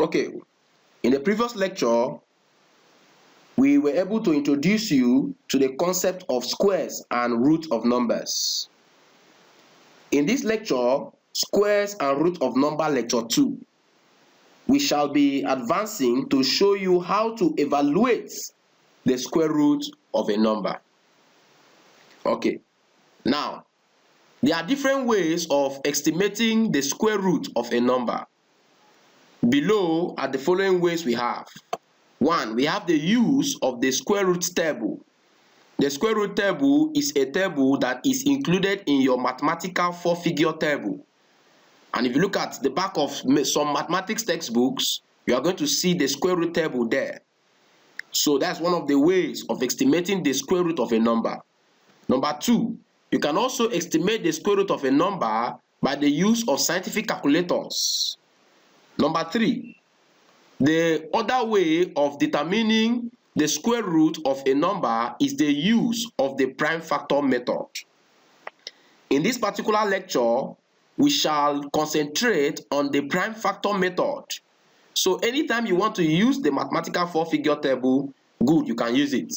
Okay, in the previous lecture, we were able to introduce you to the concept of squares and root of numbers. In this lecture, squares and root of number lecture 2, we shall be advancing to show you how to evaluate the square root of a number. Okay, now, there are different ways of estimating the square root of a number. Below are the following ways we have. 1. We have the use of the square root table. The square root table is a table that is included in your mathematical 4-figure table. And if you look at the back of some mathematics textbooks, you are going to see the square root table there. So that's one of the ways of estimating the square root of a number. Number 2, you can also estimate the square root of a number by the use of scientific calculators. Number 3, the other way of determining the square root of a number is the use of the prime factor method. In this particular lecture, we shall concentrate on the prime factor method. So anytime you want to use the mathematical 4-figure table, good, you can use it.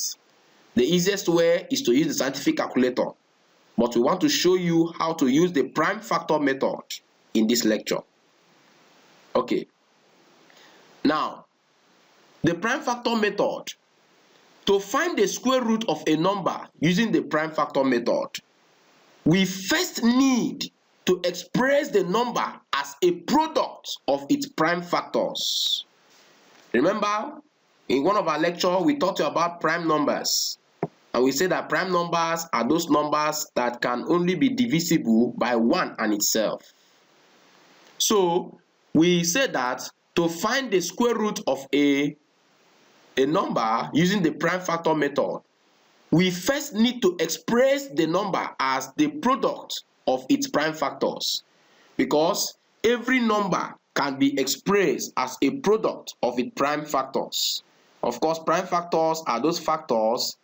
The easiest way is to use the scientific calculator. But we want to show you how to use the prime factor method in this lecture. Okay. Now, the prime factor method. To find the square root of a number using the prime factor method, we first need to express the number as a product of its prime factors. Remember, in one of our lectures, we taught you about prime numbers. And we said that prime numbers are those numbers that can only be divisible by 1 and itself. So, we said that to find the square root of a number using the prime factor method, we first need to express the number as the product of its prime factors, because every number can be expressed as a product of its prime factors. Of course, prime factors are those factors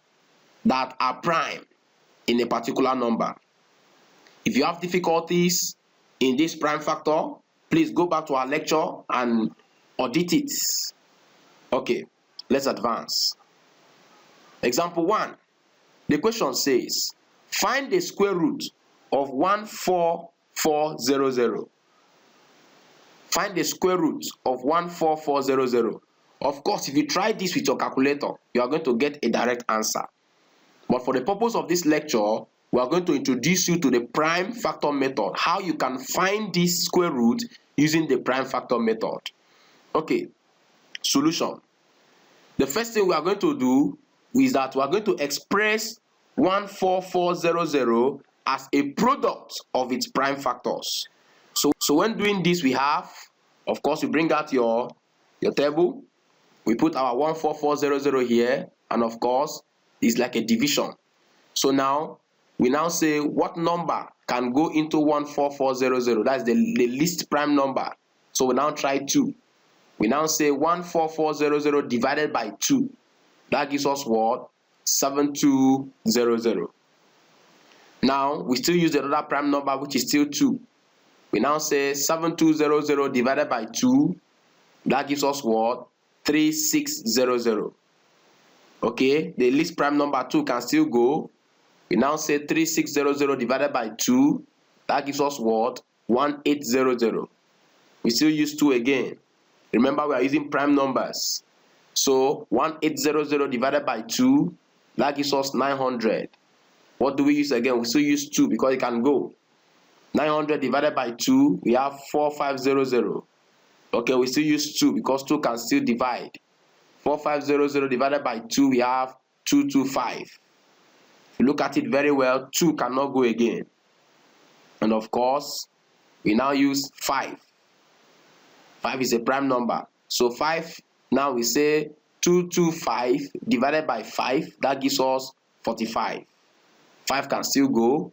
that are prime in a particular number. If you have difficulties in this prime factor, please go back to our lecture and audit it. Okay, let's advance. Example 1. The question says, find the square root of 14400. Find the square root of 14400. Of course, if you try this with your calculator, you are going to get a direct answer. But for the purpose of this lecture, we are going to introduce you to the prime factor method, how you can find this square root using the prime factor method. Okay, solution. The first thing we are going to do is that we are going to express 14400 as a product of its prime factors. So when doing this, we have, of course, we bring out your table. We put our 14400 here, and of course, it's like a division. So now, we now say what number can go into 14400. That's the least prime number. So we now try 2. We now say 14400 divided by 2. That gives us what? 7200. Now, we still use another prime number, which is still 2. We now say 7200 divided by 2. That gives us what? 3600. Okay, the least prime number 2 can still go. We now say 3600 divided by 2. That gives us what? 1800. We still use 2 again. Remember, we are using prime numbers. So 1800 divided by 2, that gives us 900. What do we use again? We still use 2 because it can go. 900 divided by 2, we have 4500. Okay, we still use 2 because 2 can still divide. 4500 divided by 2, we have 225. If you look at it very well, 2 cannot go again. And of course, we now use 5. 5 is a prime number. So 5, now we say 225 divided by 5, that gives us 45. 5 can still go.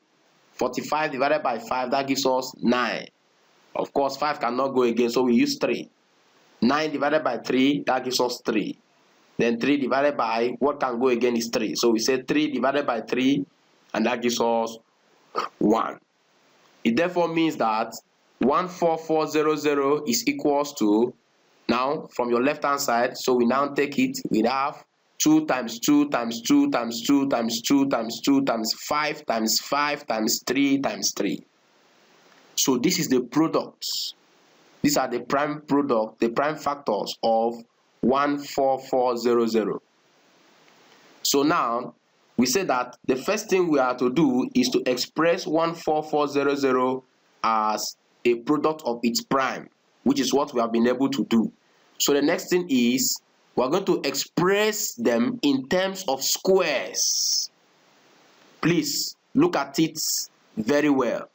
45 divided by 5, that gives us 9. Of course, 5 cannot go again, so we use 3. 9 divided by 3, that gives us 3. Then 3 divided by, what can go again is 3. So we say 3 divided by 3, and that gives us 1. It therefore means that 14400 is equals to Now from your left hand side, so we now take it, we have 2 times 2 times 2 times 2 times 2 times 2 times 5 times 5 times 3 times 3. So this is the products. These are the prime product, the prime factors of 14400. So now we say that the first thing we are to do is to express 14400 as a product of its prime, which is what we have been able to do. So the next thing is we are going to express them in terms of squares. Please look at it very well,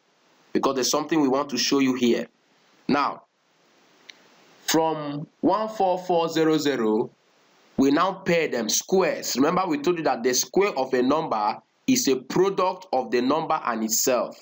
because there's something we want to show you here. Now, from 14400, we now pair them squares. Remember, we told you that the square of a number is a product of the number and itself.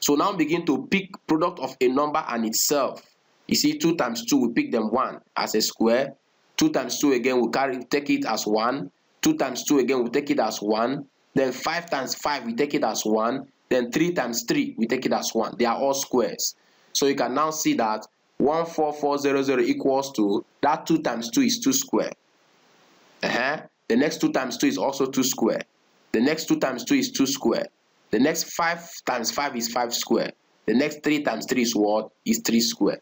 So now begin to pick product of a number and itself. You see, 2 times 2, we pick them 1 as a square. 2 times 2 again, we take it as 1. 2 times 2 again, we take it as 1. Then 5 times 5, we take it as 1. Then 3 times 3, we take it as 1. They are all squares. So you can now see that 14400 equals to, that 2 times 2 is 2 square. The next 2 times 2 is also 2 square. The next 2 times 2 is 2 square. The next 5 times 5 is 5 square. The next 3 times 3 is what? Is 3 square.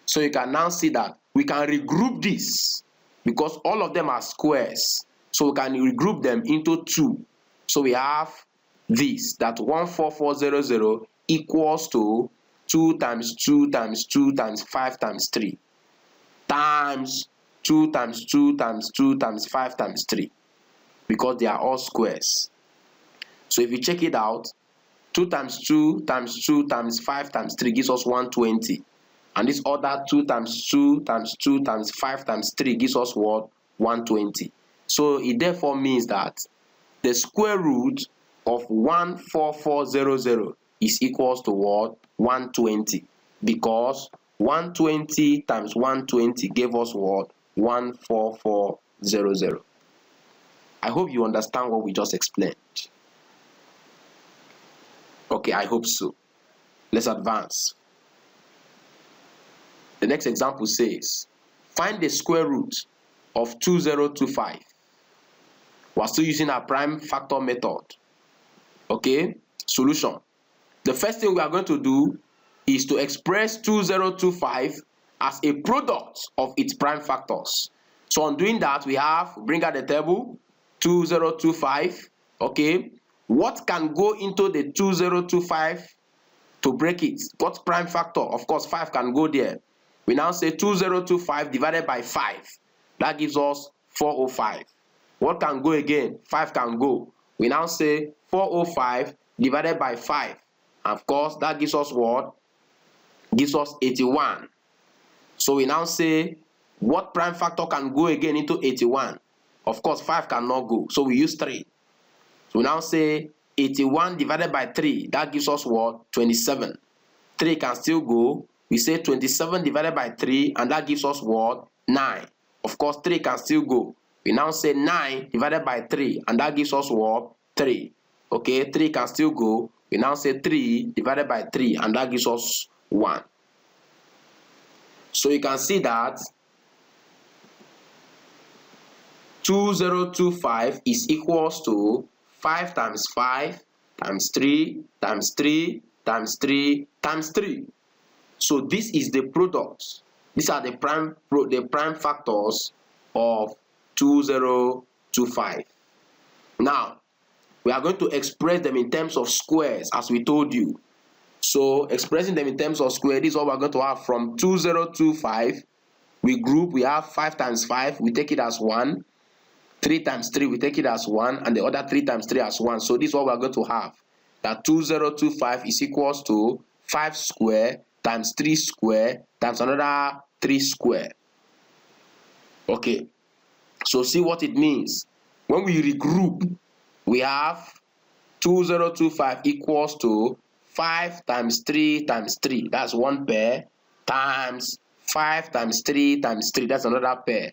So you can now see that we can regroup this because all of them are squares. So we can regroup them into 2. So we have this, that 14400 equals to 2 times 2 times 2 times 5 times 3 times 2 times 2 times 2 times 5 times 3, because they are all squares. So if you check it out, 2 times 2 times 2 times 5 times 3 gives us 120. And this other 2 times 2 times 2 times 5 times 3 gives us what? 120. So it therefore means that the square root of 14400 is equals to what? 120. Because 120 times 120 gave us what? 14400. I hope you understand what we just explained. Okay, I hope so. Let's advance. The next example says, find the square root of 2025. We're still using our prime factor method. Okay, solution. The first thing we are going to do is to express 2025 as a product of its prime factors. So on doing that, we have, bring out the table, 2025. Okay, what can go into the 2025 to break it? What prime factor? Of course, 5 can go there. We now say 2025 divided by 5. That gives us 405. What can go again? 5 can go. We now say 405 divided by 5. Of course, that gives us what? Gives us 81. So we now say, what prime factor can go again into 81? Of course, 5 cannot go. So we use 3. So we now say 81 divided by 3. That gives us what? 27. 3 can still go. We say 27 divided by 3, and that gives us what? 9. Of course, 3 can still go. We now say 9 divided by 3, and that gives us what? 3. Okay, 3 can still go. We now say 3 divided by 3, and that gives us 1. So you can see that 2025 is equals to 5 times 5 times 3 times 3 times 3 times 3. So this is the product. These are the prime factors of 2025. Now, we are going to express them in terms of squares, as we told you. So expressing them in terms of square, this is what we're going to have from 2025. We group, we have 5 times 5, we take it as 1. 3 times 3, we take it as 1, and the other 3 times 3 as 1. So this is what we're going to have. That 2025 is equals to 5 square times 3 square times another 3 square. Okay, so see what it means. When we regroup, we have 2025 equals to 5 times 3 times 3, that's 1 pair, times 5 times 3 times 3, that's another pair.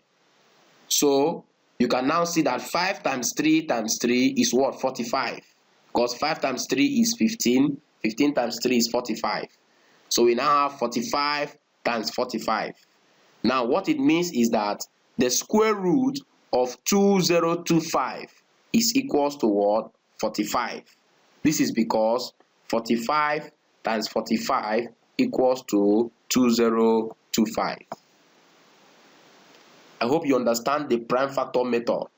So you can now see that 5 times 3 times 3 is what? 45. Because 5 times 3 is 15, 15 times 3 is 45. So we now have 45 times 45. Now what it means is that the square root of 2025 is equals to what? 45. This is because 45 times 45 equals to 2025. I hope you understand the prime factor method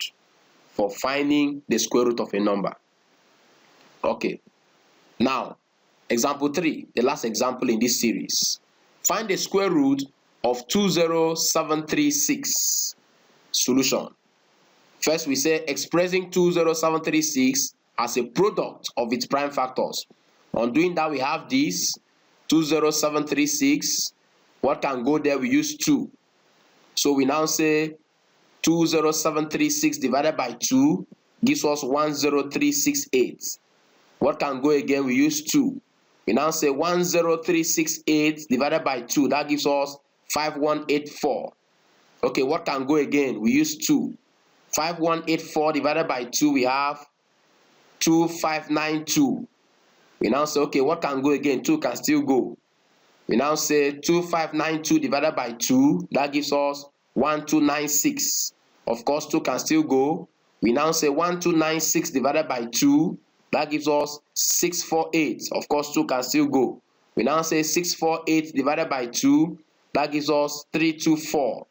for finding the square root of a number. Okay, now example 3, the last example in this series. Find the square root of 20736. Solution. First we say expressing 20736 as a product of its prime factors. On doing that, we have this 20736. What can go there? We use 2. So we now say 20736 divided by 2 gives us 10368. What can go again? We use 2. We now say 10368 divided by 2. That gives us 5184. Okay, what can go again? We use 2. 5184 divided by 2, we have 2592. We now say, okay, what can go again? 2 can still go. We now say 2592 divided by 2, that gives us 1296. Of course, 2 can still go. We now say 1296 divided by 2, that gives us 648. Of course, 2 can still go. We now say 648 divided by 2, that gives us 324.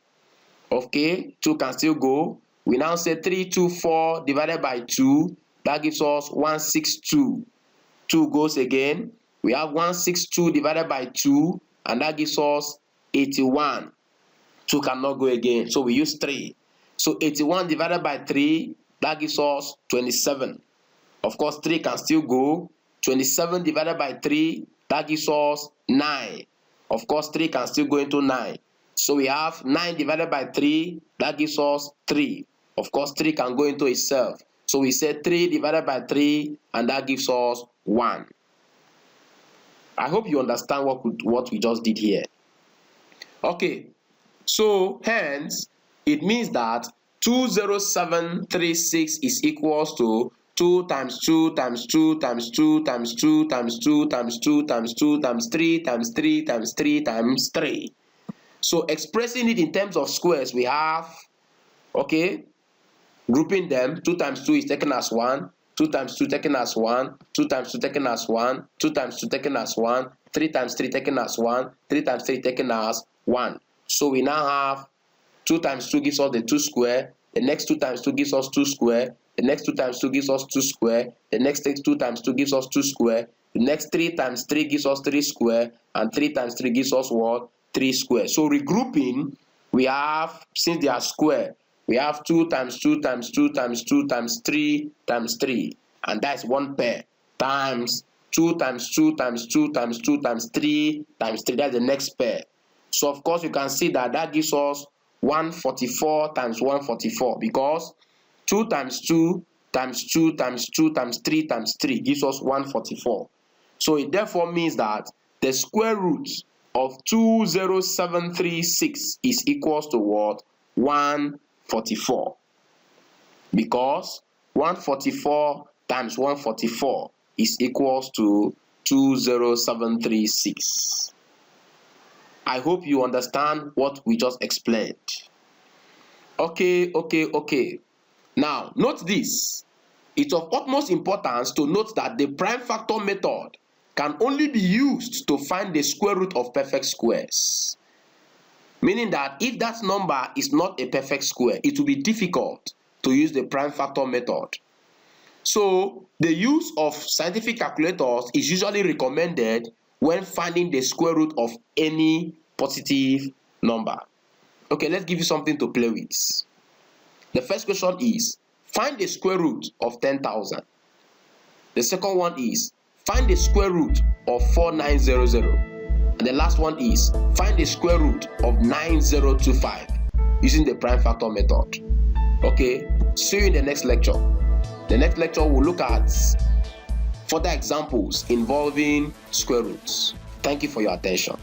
Okay, 2 can still go. We now say 324 divided by 2, that gives us 162. 2 goes again. We have 162 divided by 2, and that gives us 81. 2 cannot go again, so we use 3. So 81 divided by 3, that gives us 27. Of course, 3 can still go. 27 divided by 3, that gives us 9. Of course, 3 can still go into 9. So we have 9 divided by 3, that gives us 3. Of course, 3 can go into itself. So we say 3 divided by 3, and that gives us 1. I hope you understand what we just did here. Okay, so hence, it means that 20736 is equals to 2 times 2 times 2 times 2 times 2 times 2 times 2 times 2 times 3 times 3 times 3 times 3. So expressing it in terms of squares, we have, okay, grouping them, 2 times 2 is taken as 1, 2 times 2 taken as 1, 2 times 2 taken as 1, 2 times 2 taken as 1, 3 times 3 taken as 1, 3 times 3 taken as 1. So we now have 2 times 2 gives us the 2 square, the next 2 times 2 gives us 2 square, the next 2 times 2 gives us 2 square, the next 2 times 2 gives us 2 square, the next 3 times 3 gives us 3 square, and 3 times 3 gives us what? 3 square. So regrouping, we have, since they are square, we have 2 times 2 times 2 times 2 times 3 times 3, and that's one pair, times 2 times 2 times 2 times 2 times 3 times 3, that's the next pair. So of course you can see that that gives us 144 times 144, because 2 times 2 times 2 times 2 times 3 times 3 gives us 144. So it therefore means that the square root of 20736 is equals to what? 144. Because 144 times 144 is equals to 20736. I hope you understand what we just explained. Okay. Now, note this. It's of utmost importance to note that the prime factor method can only be used to find the square root of perfect squares. Meaning that if that number is not a perfect square, it will be difficult to use the prime factor method. So, the use of scientific calculators is usually recommended when finding the square root of any positive number. Okay, let's give you something to play with. The first question is, find the square root of 10,000. The second one is, find the square root of 4900. And the last one is, find the square root of 9025 using the prime factor method. Okay, see you in the next lecture. The next lecture will look at further examples involving square roots. Thank you for your attention.